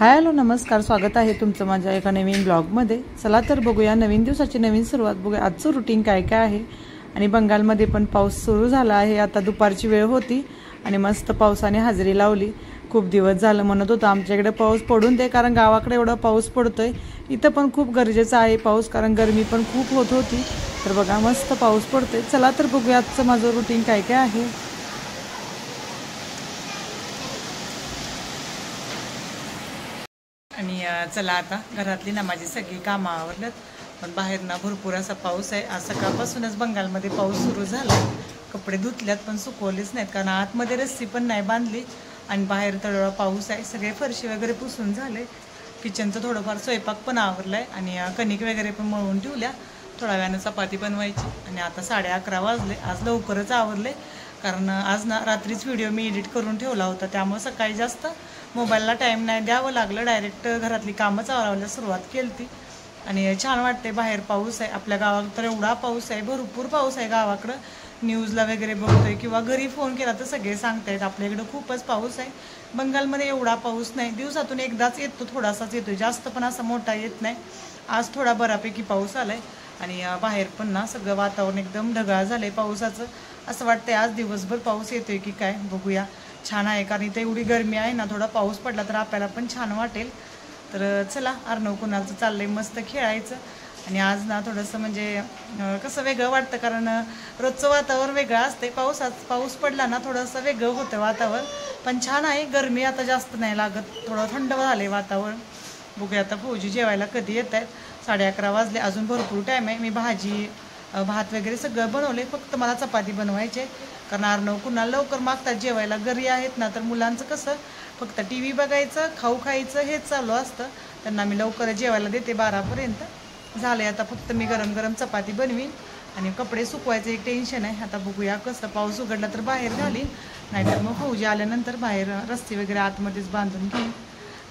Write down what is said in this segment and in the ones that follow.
Hello नमस्कार, स्वागत आहे तुमचं माझ्या एका नवीन ब्लॉगमध्ये। चला तर बघूया नवीन दिवसाची नवीन सुरुवात, बघूया आजचं रुटीन काय काय आहे। आणि बंगालमध्ये पण पाऊस सुरू झाला आहे, आता दुपारची वेळ होती आणि मस्त पावसाने हजेरी लावली। खूप दिवस झालं म्हणत होतं आमच्याकडे पाऊस पडून दे, कारण गावाकडे एवढा पाऊस पडतोय, इथं पण खूप गरजेचं आहे पाऊस, कारण गरमी पण खूप होत होती। तर बघा मस्त पाऊस पडतोय। चला तर बघूया आजचं माझं रुटीन काय काय आहे। आणि चला आता घरातली ना माझी सगळी कामं आवरलेत, पण बाहेर ना भरपूर असा पाऊस आहे। आज सकाळपासूनच बंगालमध्ये पाऊस सुरू झाला। कपडे धुतल्यात पण सुकवलेच नाहीत, कारण आतमध्ये रस्सी पण नाही बांधली आणि बाहेर तळवा पाऊस आहे। सगळे फरशी वगैरे पुसून झाले, किचनचं थोडंफार स्वयंपाक पण आवरलाय आणि कणिक वगैरे पण मळून ठेवल्या। थोड्या वेळानं चपाती बनवायची आणि आता 11:30 वाजले। आज लवकरच आवरले, कारण आज ना रात्रीच व्हिडिओ मी एडिट करून ठेवला होता, त्यामुळे सकाळी जास्त मोबाईलला टाईम नाही द्यावं लागलं, डायरेक्ट घरातली कामच आवरायला सुरुवात केली ती। आणि छान वाटते, बाहेर पाऊस आहे। आपल्या गावात तर एवढा पाऊस आहे, भरपूर पाऊस आहे गावाकडं। न्यूजला वगैरे बघतोय किंवा घरी फोन केला तर सगळे सांगतायत आपल्याकडं खूपच पाऊस आहे। बंगालमध्ये एवढा पाऊस नाही, दिवसातून एकदाच येतो, थोडासाच येतो, जास्त पण असा मोठा येत नाही। आज थोडा बऱ्यापैकी पाऊस आलाय आणि बाहेर पण ना सगळं वातावरण एकदम ढगाळ झालंय पावसाचं। असं वाटतंय आज दिवसभर पाऊस येतोय की काय, बघूया। छान आहे, कारण इथे एवढी गरमी आहे ना, थोडा पाऊस पडला तर आपल्याला पण छान वाटेल। तर चला, अर्णव कुणाचं चाललंय मस्त खेळायचं। आणि आज ना थोडंसं म्हणजे कसं वेगळं वाटतं, कारण रोजचं वातावरण वेगळं असते, पाऊस पडला ना थोडंसं वेगळं होतं वातावरण। पण छान आहे, गरमी आता जास्त नाही लागत, थोडं थंड झालंय वातावरण। बघूया आता फौजी जेवायला कधी येत आहेत। 11:30 वाजले, अजून भरपूर टाईम आहे। मी भाजी भात वगैरे सगळं बनवले, फक्त मला चपाती बनवायचे, कारण अर्णव कुणाला लवकर मागतात जेवायला। घरी आहेत ना तर मुलांचं कसं फक्त TV बघायचं, खाऊ खायचं हेच चालू असतं, त्यांना मी लवकर जेवायला देते 12पर्यंत। झालंय आता फक्त मी गरम गरम चपाती बनवीन आणि कपडे सुकवायचं एक टेन्शन आहे। आता बघूया कसं, पाऊस उघडला तर बाहेर घालीन, नाहीतर मग फौजी आल्यानंतर बाहेर रस्ते वगैरे आतमध्येच बांधून घेईन।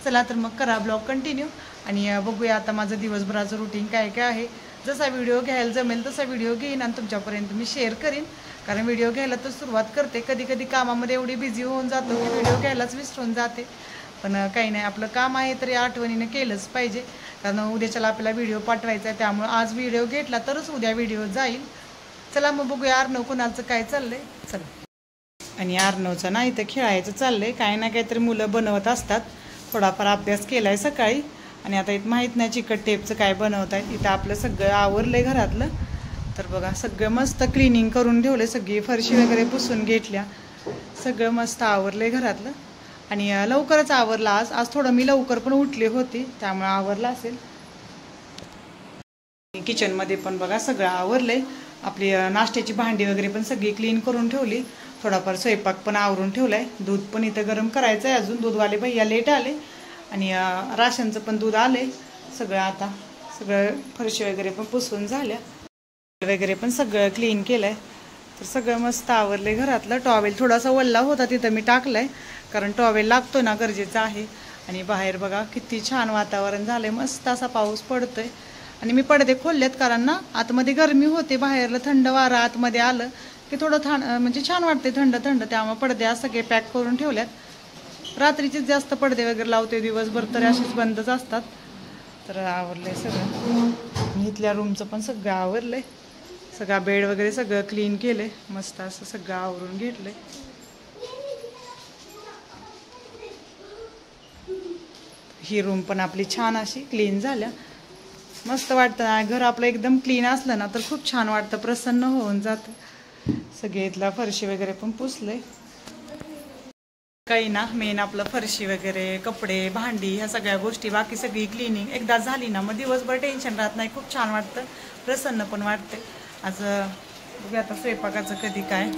चला तर मग करा ब्लॉग कंटिन्यू आणि बघूया आता माझं दिवसभराचं रुटीन काय काय आहे। जसा व्हिडिओ घ्यायला जमेल तसा व्हिडिओ घेईन आणि तुमच्यापर्यंत मी शेअर करीन, कारण व्हिडिओ घ्यायला तर सुरुवात करते, कधी कधी कामामध्ये एवढी बिझी होऊन जातो की व्हिडिओ घ्यायलाच विसरून जाते। पण काही नाही, आपलं काम आहे तरी आठवणीनं केलंच पाहिजे, कारण उद्याच्याला आपल्याला व्हिडिओ पाठवायचा आहे, त्यामुळे आज व्हिडिओ घेतला तरच उद्या व्हिडिओ जाईल। चला मग बघूया अर्णव कुणाचं काय चाललंय। चला, आणि अर्णवचं ना इथं खेळायचं चाललंय, काही ना काहीतरी मुलं बनवत असतात। थोडाफार अभ्यास केलाय सकाळी आणि आता इथं माहीत नाही चिकट टेपचं काय बनवत आहे। इथं आपलं सगळं आवरलंय घरातलं, तर बघा सगळं मस्त क्लिनिंग करून ठेवले, सगळी फरशी वगैरे पुसून घेतल्या, सगळं मस्त आवरलंय घरातलं। आणि लवकरच आवरला आज थोडं मी लवकर पण उठले होते, त्यामुळे आवरला असेल। किचनमध्ये पण बघा सगळं आवरलंय, आपली नाश्त्याची भांडी वगैरे पण सगळी क्लीन करून ठेवली, थोडाफार स्वयंपाक पण आवरून ठेवलाय। दूध पण इथं गरम करायचं आहे अजून, दूधवाले भैया लेट आले आणि राशनचं पण दूध आले सगळं। आता सगळं फरशी वगैरे पण पुसून झाल्या, वगैरे पण सगळं क्लीन केलंय, तर सगळं मस्त आवरलंय घरातलं। टॉवेल थोडासा वल्ला होता तिथं मी टाकलाय, कारण टॉवेल लागतो ना, गरजेचं आहे। आणि बाहेर बघा किती छान वातावरण झालंय, मस्त असा पाऊस पडतोय। आणि मी पडदे खोललेत, कारण ना आतमध्ये गरमी होते, बाहेरला थंड वारा आतमध्ये आलं की थोडं म्हणजे छान वाटते थंड थंड, त्यामुळे पडदे सगळे पॅक करून ठेवल्यात। रात्रीचेच जास्त पडदे वगैरे लावते, दिवसभर तर असेच बंदच असतात। तर आवरलंय सगळं, इथल्या रूमचं पण सगळं आवरलंय, सगळा बेड वगैरे सगळं क्लीन केलंय, मस्त असं सगळं आवरून घेतलंय। ही रूम पण आपली छान अशी क्लीन झाल्या, मस्त वाटतं। घर आपलं एकदम क्लीन असलं ना तर खूप छान वाटतं, प्रसन्न होऊन जातं। सगळे इथला फरशी वगैरे पण पुसलंय, काही ना मेन आपलं फरशी वगैरे, कपडे, भांडी, ह्या सगळ्या गोष्टी, बाकी सगळी क्लिनिंग एकदा झाली ना मग दिवसभर टेन्शन राहत नाही, खूप छान वाटतं, प्रसन्न पण वाटते। आज बघूया आता स्वयंपाकाचं कधी काय।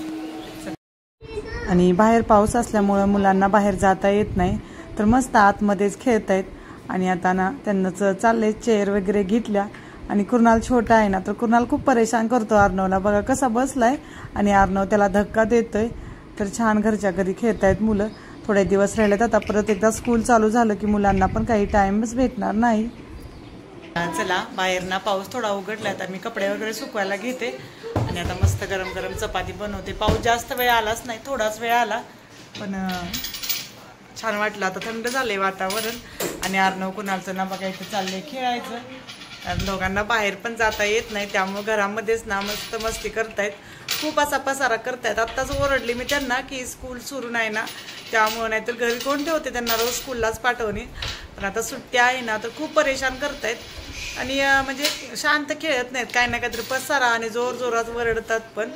आणि बाहेर पाऊस असल्यामुळं मुलांना बाहेर जाता येत नाही, तर मस्त आतमध्येच खेळतायत। आणि आता ना त्यांनाच चाललंय, चेअर वगैरे घेतल्या। आणि कुणाल छोटा आहे ना, तर कुणाल खूप परेशान करतो अर्णवला, बघा कसा बसलाय आणि अर्णव त्याला धक्का देतोय। तर छान घरच्या घरी खेळतायत मुलं, थोडे दिवस राहिलेत, आता परत एकदा स्कूल चालू झालं की मुलांना पण काही टाइमच भेटणार नाही। चला, बाहेर ना पाऊस थोडा उघडला, आता मी कपडे वगैरे सुकवायला घेते आणि आता मस्त गरम गरम चपाती बनवते। पाऊस जास्त वेळ आलाच नाही, थोडाच वेळ आला, पण छान वाटलं, आता थंड झालंय वातावरण। आणि अर्णव कुणालचं ना बघा इथं चाललंय खेळायचं. कारण दोघांना बाहेर पण जाता येत नाही, त्यामुळे घरामध्येच ना मस्त मस्ती करतायत. खूप असा पसारा करतायत. आत्ताच ओरडली मी त्यांना की स्कूल सुरू नाही ना, त्यामुळे नाहीतर घरी कोण ठेवते त्यांना, रोज स्कूललाच पाठवणे. पण आता सुट्टी आहे ना तर खूप परेशान करतायत आणि म्हणजे शांत खेळत नाहीत, काय ना काहीतरी पसारा आणि जोर जोरात वरडतात. पण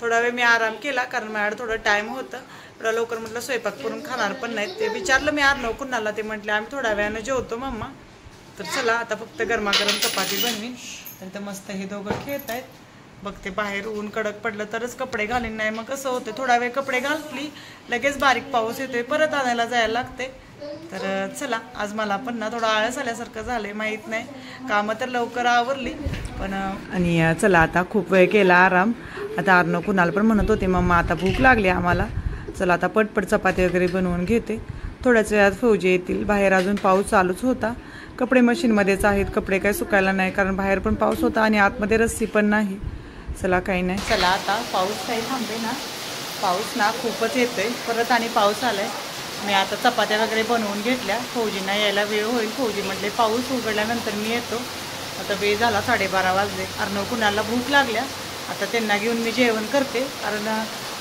थोडा वेळ मी आराम केला कारण माझ्याकडे थोडं टाईम होतं. थोडा लवकर म्हटलं स्वयंपाक करून खाणार पण नाहीत. ते विचारलं मी अर्णव कुणाला, ते म्हटले आम्ही थोड्या वेळानं जेवतो मम्मा. तर चला आता फक्त गरमागरम चपाती बनवीन. तर इथं मस्त हे दोघं खेळत आहेत. बघते बाहेर ऊन कडक पडलं तरच कपडे घालीन, नाही मग कसं होतं थोडा वेळ कपडे घातली लगेच बारीक पाऊस येतोय, परत आणायला जायला लागते. तर चला आज मला पण ना थोडं आळस आल्यासारखं झालंय, माहीत नाही, कामं तर लवकर आवरली पण. आणि चला आता खूप वेळ केला आराम. आता अर्णव कुणाल पण म्हणत होते मम्मा आता भूक लागली आम्हाला, चला आता पटपट चपाती वगैरे बनवून घेते. थोड्याच वेळात फौजी येतील. बाहेर अजून पाऊस चालूच होता. कपडे मशीनमध्येच आहेत, कपडे काही सुकायला नाही कारण बाहेर पण पाऊस होता आणि आतमध्ये रस्सी पण नाही. चला काही नाही. चला आता पाऊस काही थांबे ना, पाऊस ना खूपच येतोय परत आणि पाऊस आलाय. मी आता चपात्या वगैरे बनवून घेतल्या, फौजींना यायला वेळ होईल. फौजी म्हटले पाऊस उघडल्यानंतर मी येतो. आता वेळ झाला 12:30 वाजले. अर्णव कुणाला भूक लागल्या, आता त्यांना घेऊन मी जेवण करते कारण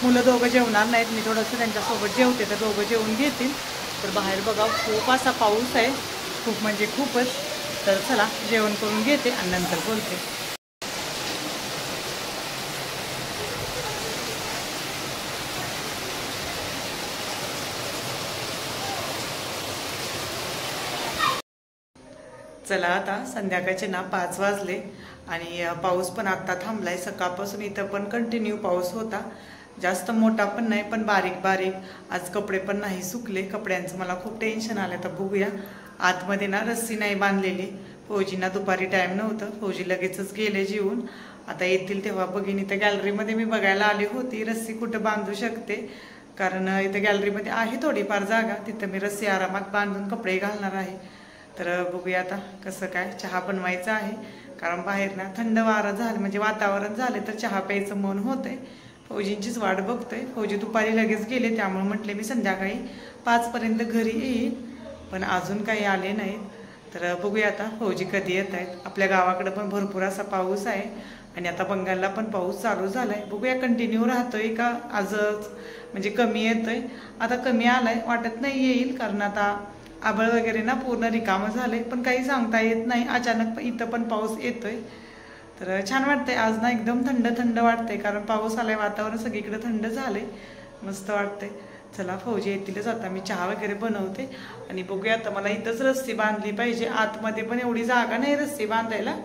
मुलं दोघं जेवणार नाहीत. मी थोडंसं त्यांच्यासोबत जेवते तर दोघं जेवून घेतील. तर बाहेर बघा खूप असा पाऊस आहे, खूप म्हणजे खूपच. तर चला जेवण करून घेते आणि नंतर बोलते. चला आता संध्याकाळचे ना 5 वाजले आणि पाऊस पण आत्ता थांबलाय. सकाळपासून इथं पण कंटिन्यू पाऊस होता, जास्त मोठा पण नाही पण बारीक बारीक. आज कपडे पण नाही सुकले, कपड्यांचं मला खूप टेन्शन आलं. आता बघूया. आतमध्ये ना रस्सी नाही बांधलेली, फौजींना दुपारी टाईम नव्हतं, फौजी लगेचच गेले जेवून. आता येतील तेव्हा बघीन. इथं गॅलरीमध्ये मी बघायला आली होती रस्सी कुठं बांधू शकते, कारण इथं गॅलरीमध्ये आहे थोडीफार जागा, तिथं मी रस्सी आरामात बांधून कपडे घालणार आहे. तर बघूया आता कसं काय. चहा बनवायचा आहे कारण बाहेर ना थंड वारं झालं म्हणजे वातावरण झाले तर चहा प्यायचं मन होतंय. फौजींचीच वाट बघतोय. फौजी दुपारी लगेच गेले, त्यामुळे म्हटले मी संध्याकाळी 5 पर्यंत घरी येईल, पण अजून काही आले नाहीत. तर बघूया आता फौजी कधी येत आहेत. आपल्या गावाकडे पण भरपूर असा पाऊस आहे आणि आता बंगालला पण पाऊस चालू झालाय. बघूया कंटिन्यू राहतोय का आजच म्हणजे कमी येतोय. आता कमी आलाय, वाटत नाही येईल कारण आता आबळ वगैरे ना पूर्ण रिकामं झाले, पण काही सांगता येत नाही. अचानक इथं पण पाऊस येतोय. तर छान वाटतंय आज ना, एकदम थंड थंड वाटतंय कारण पाऊस आलाय, वातावरण सगळीकडे थंड झालंय, मस्त वाटतंय. चला फौजी येतीलच आता, मी चहा वगैरे बनवते आणि बघूया. आता मला इथंच रस्सी बांधली पाहिजे, आतमध्ये पण एवढी जागा नाही रस्सी बांधायला.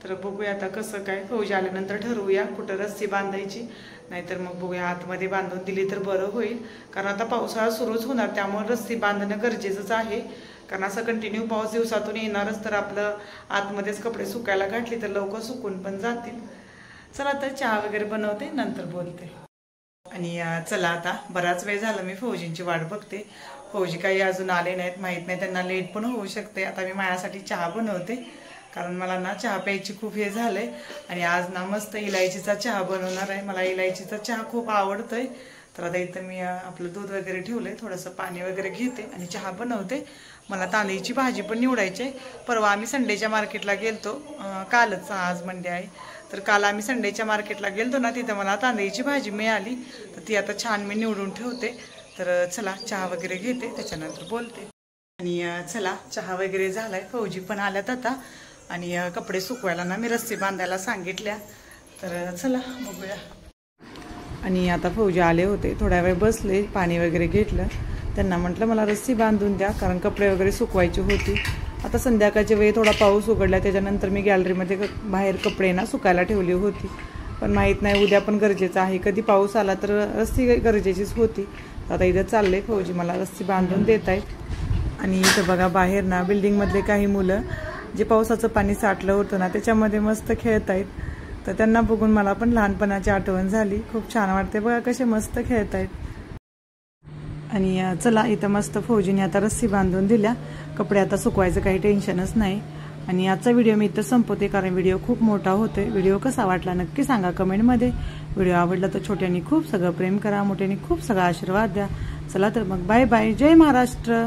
तर बघूया आता कसं काय, फौजी आल्यानंतर ठरवूया कुठं रस्सी बांधायची, नाहीतर मग बघूया आतमध्ये बांधून दिली तर बरं होईल. कारण आता पावसाळा सुरूच होणार, त्यामुळे रस्सी बांधणं गरजेचंच आहे. कारण असं कंटिन्यू पाऊस दिवसातून येणारच, तर आपलं आतमध्येच कपडे सुकायला घातली तर लवकर सुकून पण जातील. चला तर चहा वगैरे बनवते, नंतर बोलते. आणि चला आता बराच वेळ झाला मी फौजींची वाट बघते. फौजी काही अजून आले नाहीत, माहीत नाही, त्यांना लेट पण होऊ शकते. आता मी माझ्यासाठी चहा बनवते कारण मला ना चहा प्यायची खूप हे झालंय. आणि आज ना मस्त इलायचीचा चहा बनवणार आहे, मला इलायचीचा चहा खूप आवडतोय. तर आता इथं मी आपलं दूध वगैरे ठेवलंय, थोडंसं पाणी वगैरे घेते आणि चहा बनवते. मला तांदळीची भाजी पण निवडायची आहे. परवा आम्ही संडेच्या मार्केटला गेलतो, कालच, आज मंडे आहे, तर काल आम्ही संडेच्या मार्केटला गेलतो ना, तिथं मला तांदळीची भाजी मिळाली. तर ती आता छान मी निवडून ठेवते. तर चला चहा वगैरे घेते, त्याच्यानंतर बोलते. आणि चला चहा वगैरे झालाय, फौजी पण आल्यात आता. आणि कपडे सुकवायला ना मी रस्सी बांधायला सांगितल्या. तर चला बघूया. आणि आता फौजी आले होते, थोड्या वेळ बसले, पाणी वगैरे घेतलं. त्यांना म्हटलं मला रस्सी बांधून द्या कारण कपडे वगैरे सुकवायची होती. आता संध्याकाळच्या वेळी थोडा पाऊस उघडला, त्याच्यानंतर मी गॅलरीमध्ये बाहेर कपडे ना सुकायला ठेवली होती. पण माहीत नाही उद्या पण गरजेचं आहे, कधी पाऊस आला तर रस्सी गरजेचीच होती. आता इथं चाललंय, फौजी मला रस्सी बांधून देत आहेत. आणि इथं बघा बाहेर ना बिल्डिंगमधले काही मुलं जे पावसाचं पाणी साठलं होतं ना त्याच्यामध्ये मस्त खेळत आहेत. तर त्यांना बघून मला पण लहानपणाची आठवण झाली, खूप छान वाटते. बघा कसे मस्त खेळत आहेत. आणि चला इथं मस्त फौजीने आता रस्सी बांधून दिल्या, कपडे आता सुकवायचं काही टेन्शनच नाही. आणि आजचा व्हिडिओ मी इथं संपवते कारण व्हिडिओ खूप मोठा होतोय. व्हिडिओ कसा वाटला नक्की सांगा कमेंटमध्ये. व्हिडिओ आवडला तर छोट्यांनी खूप सगळं प्रेम करा, मोठ्यांनी खूप सगळा आशीर्वाद द्या. चला तर मग बाय बाय, जय महाराष्ट्र.